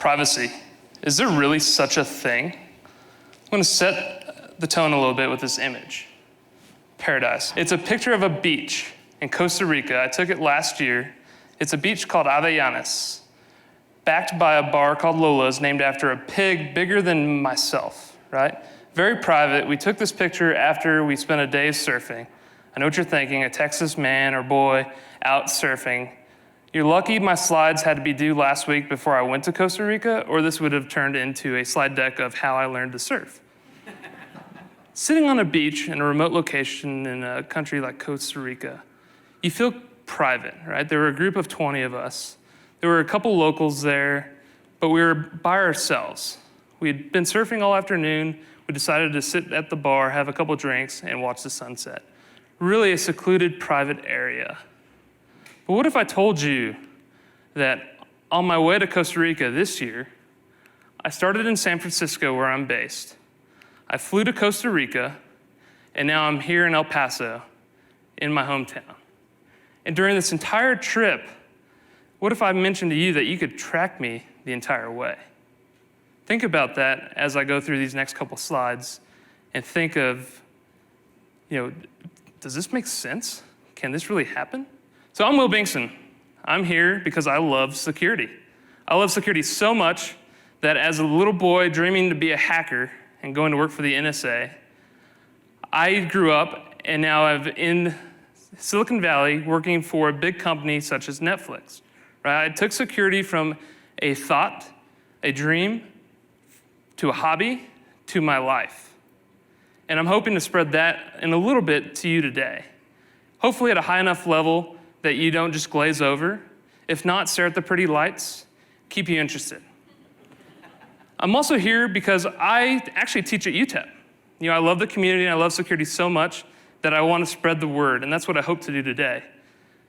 Privacy. Is there really such a thing? I'm going to set the tone a little bit with this image. Paradise. It's a picture of a beach in Costa Rica. I took it last year. It's a beach called Avellanes, backed by a bar called Lola's, named after a pig bigger than myself, right? Very private. We took this picture after we spent a day surfing. I know what you're thinking, a Texas man or boy out surfing. You're lucky my slides had to be due last week before I went to Costa Rica, or this would have turned into a slide deck of how I learned to surf. Sitting on a beach in a remote location in a country like Costa Rica, you feel private, right? There were a group of 20 of us. There were a couple locals there, but we were by ourselves. We'd been surfing all afternoon. We decided to sit at the bar, have a couple drinks, and watch the sunset. Really a secluded, private area. But what if I told you that on my way to Costa Rica this year, I started in San Francisco, where I'm based. I flew to Costa Rica, and now I'm here in El Paso, in my hometown. And during this entire trip, what if I mentioned to you that you could track me the entire way? Think about that as I go through these next couple slides and think of, does this make sense? Can this really happen? So I'm Will Bengston. I'm here because I love security. I love security so much that as a little boy dreaming to be a hacker and going to work for the NSA, I grew up and now I'm in Silicon Valley working for a big company such as Netflix. Right? I took security from a thought, a dream, to a hobby, to my life. And I'm hoping to spread that in a little bit to you today. Hopefully at a high enough level that you don't just glaze over. If not, stare at the pretty lights, keep you interested. I'm also here because I actually teach at UTEP. I love the community and I love security so much that I want to spread the word, and that's what I hope to do today.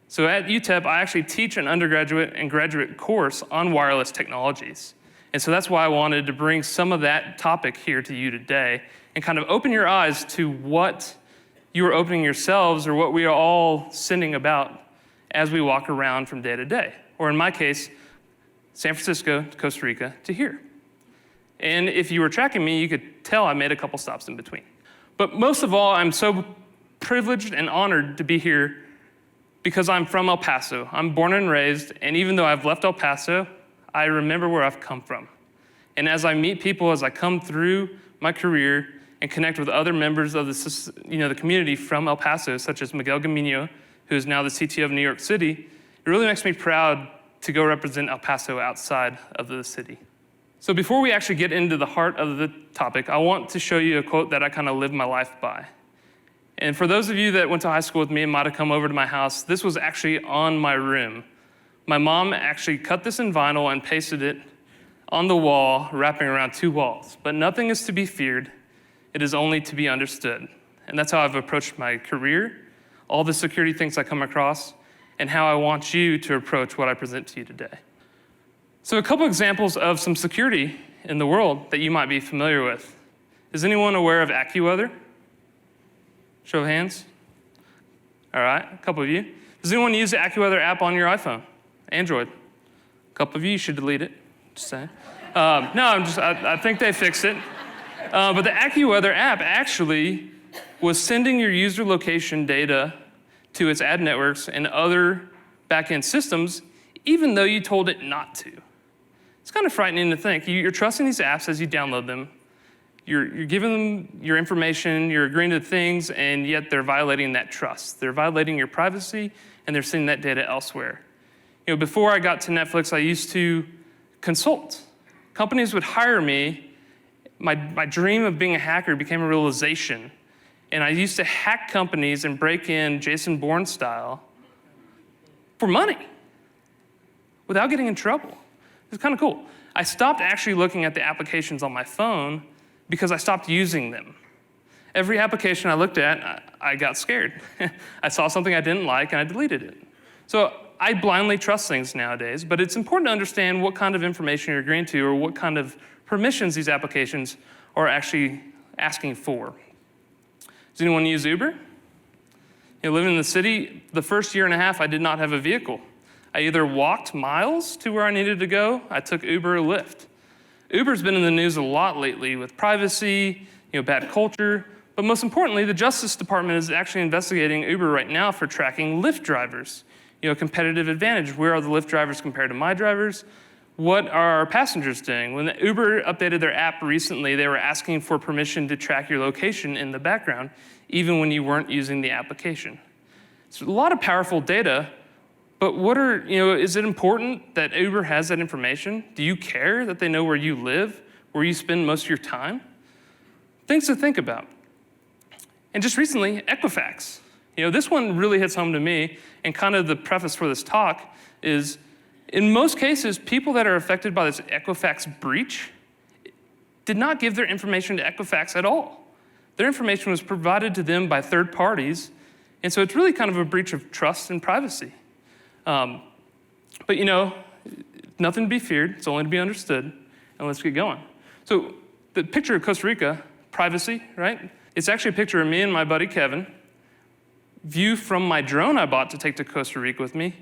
So at UTEP, I actually teach an undergraduate and graduate course on wireless technologies. And so that's why I wanted to bring some of that topic here to you today and kind of open your eyes to what you are opening yourselves or what we are all sending about as we walk around from day to day. Or in my case, San Francisco to Costa Rica to here. And if you were tracking me, you could tell I made a couple stops in between. But most of all, I'm so privileged and honored to be here because I'm from El Paso. I'm born and raised, and even though I've left El Paso, I remember where I've come from. And as I meet people, as I come through my career and connect with other members of the community from El Paso, such as Miguel Gamino, who is now the CTO of New York City, it really makes me proud to go represent El Paso outside of the city. So before we actually get into the heart of the topic, I want to show you a quote that I kind of live my life by. And for those of you that went to high school with me and might have come over to my house, this was actually on my room. My mom actually cut this in vinyl and pasted it on the wall, wrapping around 2 walls. But nothing is to be feared. It is only to be understood. And that's how I've approached my career, all the security things I come across, and how I want you to approach what I present to you today. So a couple examples of some security in the world that you might be familiar with. Is anyone aware of AccuWeather? Show of hands. All right, a couple of you. Does anyone use the AccuWeather app on your iPhone? Android. A couple of you should delete it, just saying. I think they fixed it. But the AccuWeather app actually was sending your user location data to its ad networks and other back-end systems, even though you told it not to. It's kind of frightening to think. You're trusting these apps as you download them. You're giving them your information, you're agreeing to things, and yet they're violating that trust. They're violating your privacy, and they're sending that data elsewhere. Before I got to Netflix, I used to consult. Companies would hire me. My dream of being a hacker became a realization. And I used to hack companies and break in Jason Bourne style for money without getting in trouble. It's kind of cool. I stopped actually looking at the applications on my phone because I stopped using them. Every application I looked at, I got scared. I saw something I didn't like and I deleted it. So I blindly trust things nowadays, but it's important to understand what kind of information you're agreeing to or what kind of permissions these applications are actually asking for. Does anyone use Uber? Living in the city, the first year and a half, I did not have a vehicle. I either walked miles to where I needed to go, I took Uber or Lyft. Uber's been in the news a lot lately with privacy, bad culture, but most importantly, the Justice Department is actually investigating Uber right now for tracking Lyft drivers. Competitive advantage. Where are the Lyft drivers compared to my drivers? What are our passengers doing? When Uber updated their app recently, they were asking for permission to track your location in the background, even when you weren't using the application. It's a lot of powerful data, but is it important that Uber has that information? Do you care that they know where you live, where you spend most of your time? Things to think about. And just recently, Equifax. This one really hits home to me, and kind of the preface for this talk is, in most cases, people that are affected by this Equifax breach did not give their information to Equifax at all. Their information was provided to them by third parties, and so it's really kind of a breach of trust and privacy. But nothing to be feared, it's only to be understood, and let's get going. So the picture of Costa Rica, privacy, right? It's actually a picture of me and my buddy Kevin, view from my drone I bought to take to Costa Rica with me,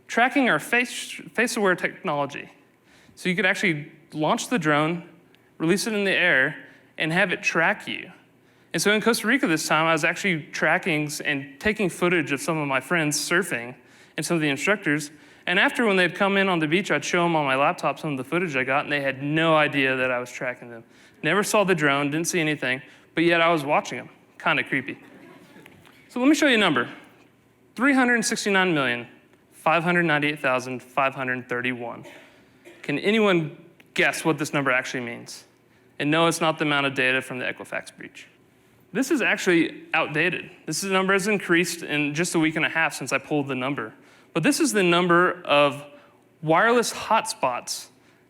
tracking our face-aware technology. So you could actually launch the drone, release it in the air, and have it track you. And so in Costa Rica this time, I was actually tracking and taking footage of some of my friends surfing and some of the instructors. And after, when they'd come in on the beach, I'd show them on my laptop some of the footage I got, and they had no idea that I was tracking them. Never saw the drone, didn't see anything, but yet I was watching them. Kind of creepy. So let me show you a number. 369,598,531. Can anyone guess what this number actually means? And no, it's not the amount of data from the Equifax breach. This is actually outdated. This number has increased in just a week and a half since I pulled the number. But this is the number of wireless hotspots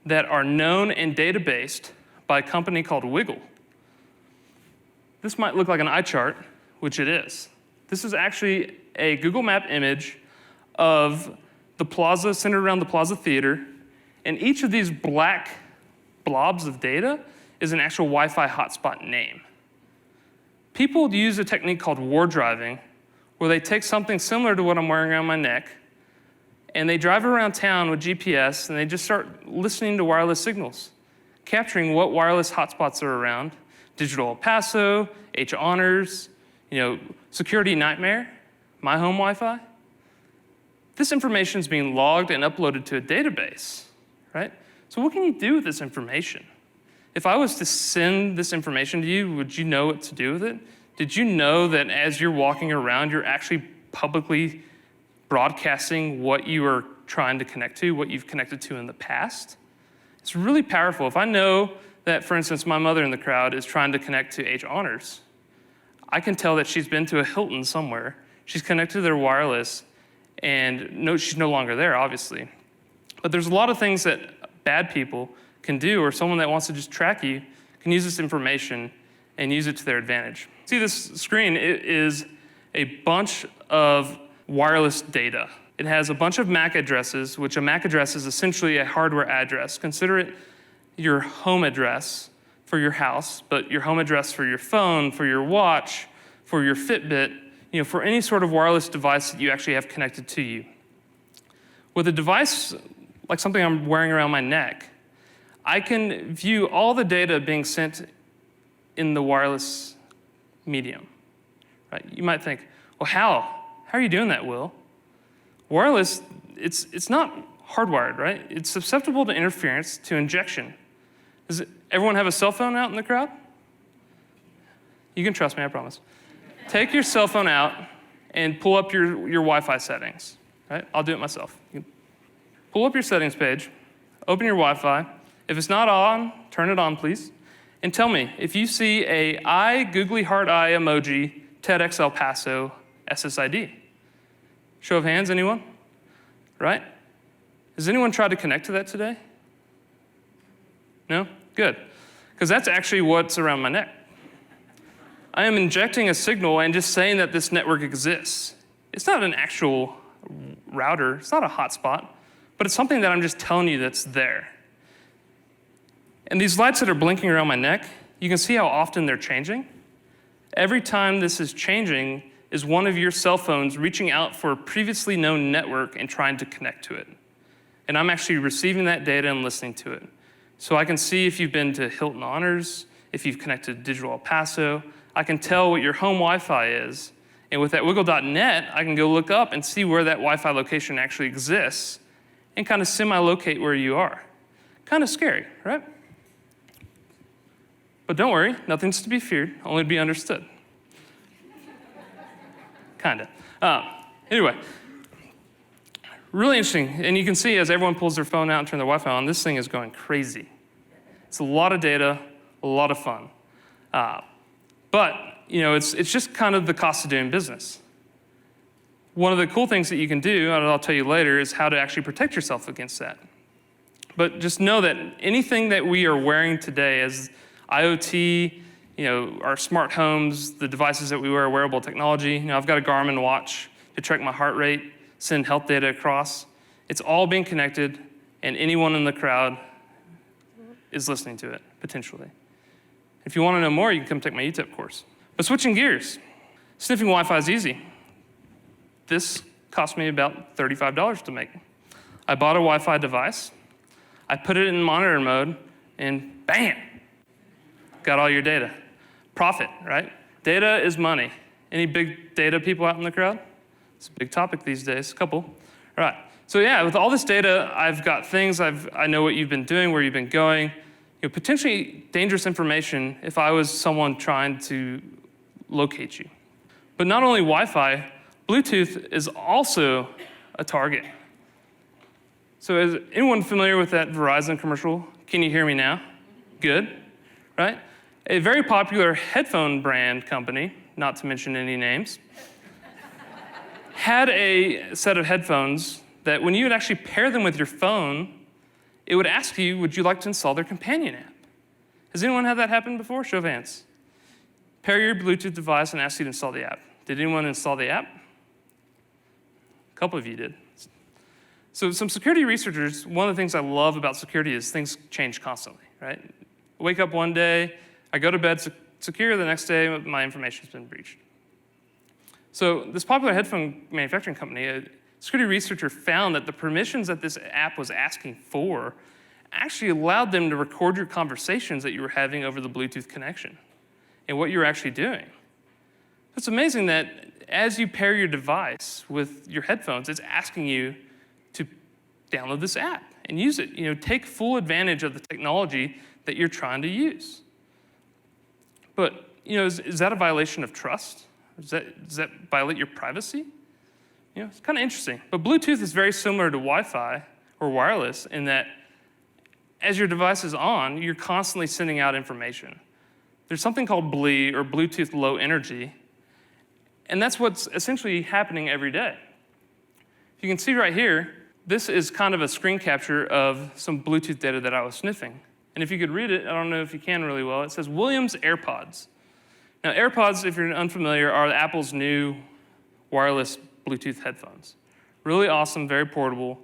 that are known and databased by a company called Wiggle. This might look like an eye chart, which it is. This is actually a Google Map image of the plaza centered around the Plaza Theater, and each of these black blobs of data is an actual Wi-Fi hotspot name. People use a technique called Wardriving, where they take something similar to what I'm wearing around my neck, and they drive around town with GPS, and they just start listening to wireless signals, capturing what wireless hotspots are around. TEDxElPaso, H Honors, Security Nightmare, My Home Wi-Fi. This information is being logged and uploaded to a database, right? So what can you do with this information? If I was to send this information to you, would you know what to do with it? Did you know that as you're walking around, you're actually publicly broadcasting what you are trying to connect to, what you've connected to in the past? It's really powerful. If I know that, for instance, my mother in the crowd is trying to connect to H Honors, I can tell that she's been to a Hilton somewhere, she's connected to their wireless, and no, she's no longer there, obviously. But there's a lot of things that bad people can do, or someone that wants to just track you can use this information and use it to their advantage. See this screen? It is a bunch of wireless data. It has a bunch of MAC addresses, which a MAC address is essentially a hardware address. Consider it your home address for your house, but your home address for your phone, for your watch, for your Fitbit, for any sort of wireless device that you actually have connected to you. With a device like something I'm wearing around my neck, I can view all the data being sent in the wireless medium, right? You might think, well, how are you doing that, Will? Wireless, it's not hardwired, right? It's susceptible to interference, to injection. Does everyone have a cell phone out in the crowd? You can trust me, I promise. Take your cell phone out and pull up your Wi-Fi settings, right? I'll do it myself. Pull up your settings page, open your Wi-Fi. If it's not on, turn it on, please. And tell me, if you see a googly heart eye emoji, TEDxElPaso SSID. Show of hands, anyone? Right? Has anyone tried to connect to that today? No? Good. Because that's actually what's around my neck. I am injecting a signal and just saying that this network exists. It's not an actual router, it's not a hotspot, but it's something that I'm just telling you that's there. And these lights that are blinking around my neck, you can see how often they're changing. Every time this is changing, is one of your cell phones reaching out for a previously known network and trying to connect to it. And I'm actually receiving that data and listening to it. So I can see if you've been to Hilton Honors, if you've connected to TEDxElPaso. I can tell what your home Wi-Fi is. And with that wiggle.net, I can go look up and see where that Wi-Fi location actually exists and kind of semi-locate where you are. Kind of scary, right? But don't worry, nothing's to be feared, only to be understood. Kinda. Anyway, really interesting. And you can see as everyone pulls their phone out and turns their Wi-Fi on, this thing is going crazy. It's a lot of data, a lot of fun. But it's just kind of the cost of doing business. One of the cool things that you can do, and I'll tell you later, is how to actually protect yourself against that. But just know that anything that we are wearing today as IoT, our smart homes, the devices that we wear, wearable technology. I've got a Garmin watch to track my heart rate, send health data across. It's all being connected, and anyone in the crowd is listening to it, potentially. If you want to know more, you can come take my UTEP course. But switching gears, sniffing Wi-Fi is easy. This cost me about $35 to make. I bought a Wi-Fi device, I put it in monitor mode, and bam, got all your data. Profit, right? Data is money. Any big data people out in the crowd? It's a big topic these days, a couple. All right, so yeah, with all this data, I've got things, I know what you've been doing, where you've been going, potentially dangerous information if I was someone trying to locate you. But not only Wi-Fi, Bluetooth is also a target. So is anyone familiar with that Verizon commercial? Can you hear me now? Good, right? A very popular headphone brand company, not to mention any names, had a set of headphones that when you would actually pair them with your phone, it would ask you, would you like to install their companion app? Has anyone had that happen before? Show of hands. Pair your Bluetooth device and ask you to install the app. Did anyone install the app? A couple of you did. So some security researchers, one of the things I love about security is things change constantly, right? I wake up one day, I go to bed secure, the next day my information's been breached. So this popular headphone manufacturing company, a security researcher found that the permissions that this app was asking for actually allowed them to record your conversations that you were having over the Bluetooth connection and what you're actually doing. It's amazing that as you pair your device with your headphones, it's asking you to download this app and use it. Take full advantage of the technology that you're trying to use. But is that a violation of trust? Does that violate your privacy? It's kind of interesting. But Bluetooth is very similar to Wi-Fi or wireless in that as your device is on, you're constantly sending out information. There's something called BLE, or Bluetooth Low Energy, and that's what's essentially happening every day. You can see right here, this is kind of a screen capture of some Bluetooth data that I was sniffing. And if you could read it, I don't know if you can really well, it says Williams AirPods. Now AirPods, if you're unfamiliar, are Apple's new wireless Bluetooth headphones. Really awesome, very portable.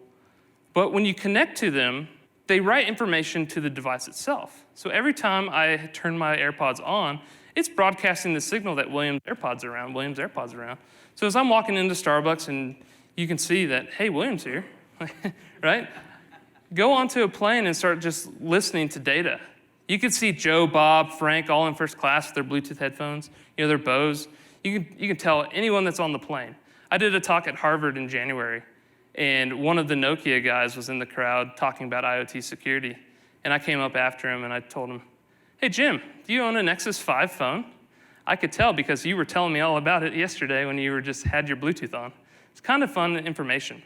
But when you connect to them, they write information to the device itself. So every time I turn my AirPods on, it's broadcasting the signal that Williams AirPods are around. So as I'm walking into Starbucks and you can see that, hey, Williams here, right? Go onto a plane and start just listening to data. You could see Joe, Bob, Frank, all in first class with their Bluetooth headphones, their Bose. You can tell anyone that's on the plane. I did a talk at Harvard in January, and one of the Nokia guys was in the crowd talking about IoT security. And I came up after him and I told him, hey, Jim, do you own a Nexus 5 phone? I could tell because you were telling me all about it yesterday when you had your Bluetooth on. It's kind of fun information.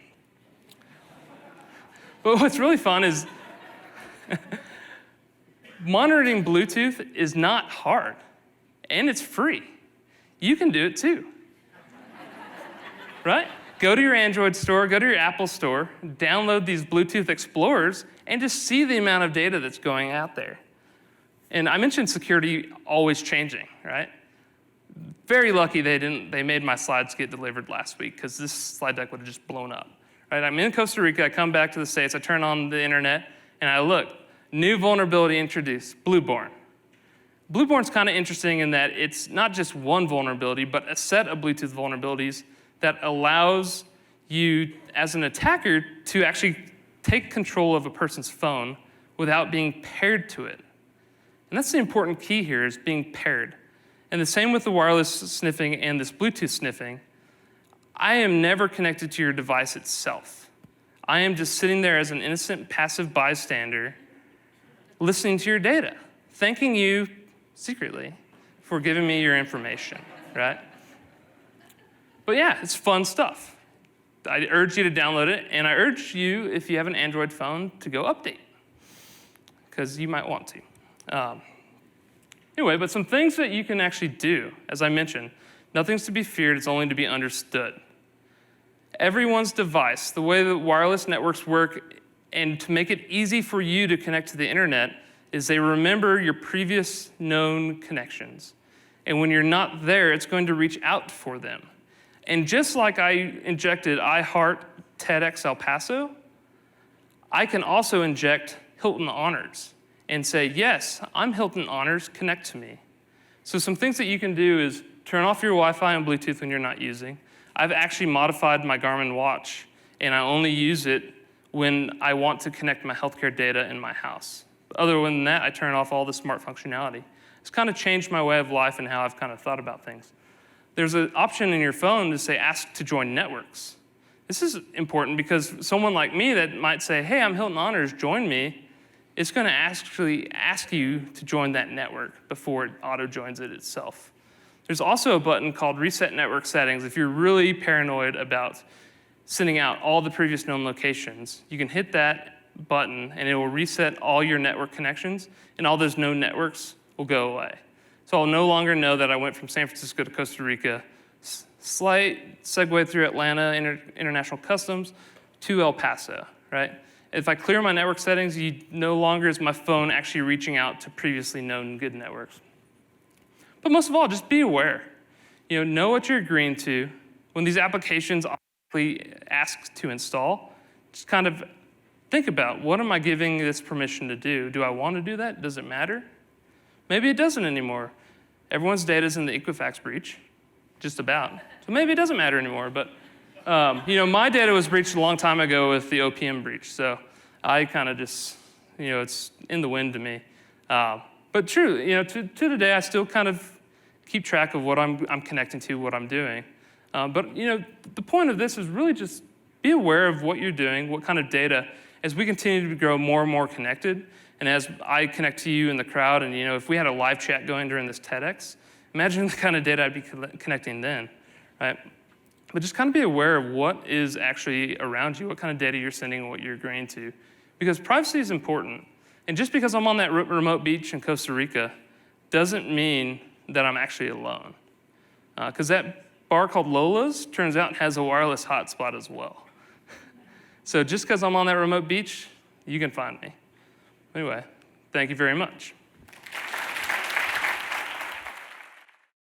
But what's really fun is monitoring Bluetooth is not hard, and it's free. You can do it too, right? Go to your Android store, go to your Apple store, download these Bluetooth Explorers, and just see the amount of data that's going out there. And I mentioned security always changing, right? Very lucky they made my slides get delivered last week, because this slide deck would have just blown up. Right? I'm in Costa Rica, I come back to the States, I turn on the internet, and I look, new vulnerability introduced, Blueborn. Blueborn's kind of interesting in that it's not just one vulnerability, but a set of Bluetooth vulnerabilities that allows you, as an attacker, to actually take control of a person's phone without being paired to it. And that's the important key here, is being paired. And the same with the wireless sniffing and this Bluetooth sniffing. I am never connected to your device itself. I am just sitting there as an innocent, passive bystander, listening to your data, thanking you secretly for giving me your information, right? But yeah, it's fun stuff. I urge you to download it, and I urge you, if you have an Android phone, to go update, because you might want to. Anyway, but some things that you can actually do, as I mentioned, nothing's to be feared, it's only to be understood. Everyone's device, the way that wireless networks work, and to make it easy for you to connect to the internet, is they remember your previous known connections. And when you're not there, it's going to reach out for them. And just like I injected I Heart TEDxElPaso, I can also inject Hilton Honors and say, yes, I'm Hilton Honors, connect to me. So some things that you can do is turn off your Wi-Fi and Bluetooth when you're not using. I've actually modified my Garmin watch, and I only use it when I want to connect my healthcare data in my house. Other than that, I turn off all the smart functionality. It's kind of changed my way of life and how I've kind of thought about things. There's an option in your phone to say, ask to join networks. This is important because someone like me that might say, hey, I'm Hilton Honors, join me, it's going to actually ask you to join that network before it auto-joins it itself. There's also a button called Reset Network Settings. If you're really paranoid about sending out all the previous known locations, you can hit that button and it will reset all your network connections, and all those known networks will go away. So I'll no longer know that I went from San Francisco to Costa Rica, slight segue through Atlanta International Customs to El Paso, right? If I clear my network settings, no longer is my phone actually reaching out to previously known good networks. But most of all, just be aware. Know what you're agreeing to. When these applications automatically ask to install, just kind of think about, what am I giving this permission to do? Do I want to do that? Does it matter? Maybe it doesn't anymore. Everyone's data is in the Equifax breach, just about. So maybe it doesn't matter anymore. But my data was breached a long time ago with the OPM breach. So I kind of just, it's in the wind to me. But true, to today, I still kind of keep track of what I'm connecting to, what I'm doing. But the point of this is really just be aware of what you're doing, what kind of data, as we continue to grow more and more connected, and as I connect to you in the crowd, and if we had a live chat going during this TEDx, imagine the kind of data I'd be connecting then, right? But just kind of be aware of what is actually around you, what kind of data you're sending, and what you're agreeing to, because privacy is important. And just because I'm on that remote beach in Costa Rica doesn't mean that I'm actually alone. Because that bar called Lola's turns out has a wireless hotspot as well. So just because I'm on that remote beach, you can find me. Anyway, thank you very much.